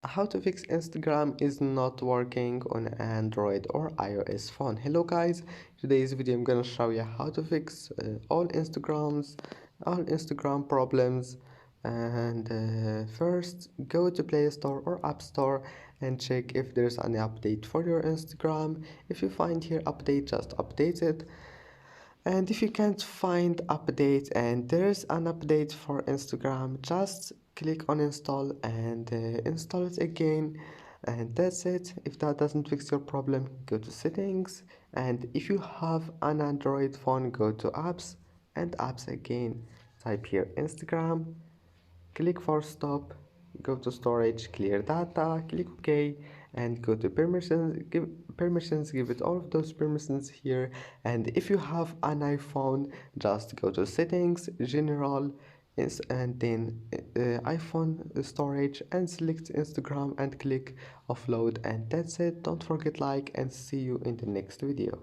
How to fix Instagram is not working on Android or iOS phone. Hello guys, today's video I'm gonna show you how to fix all Instagram problems. And first go to Play Store or App Store and check if there's any update for your Instagram. If you find here update, just update it. And if you can't find update and there's an update for Instagram, just click on install and install it again, and that's it. If that doesn't fix your problem, go to settings, and if you have an Android phone, go to apps and apps again. Type here Instagram, click for stop, go to storage, clear data, click OK, and go to permissions, give it all of those permissions here. And if you have an iPhone, just go to settings, general, and then iPhone storage, and select Instagram and click offload, and that's it. Don't forget like, and see you in the next video.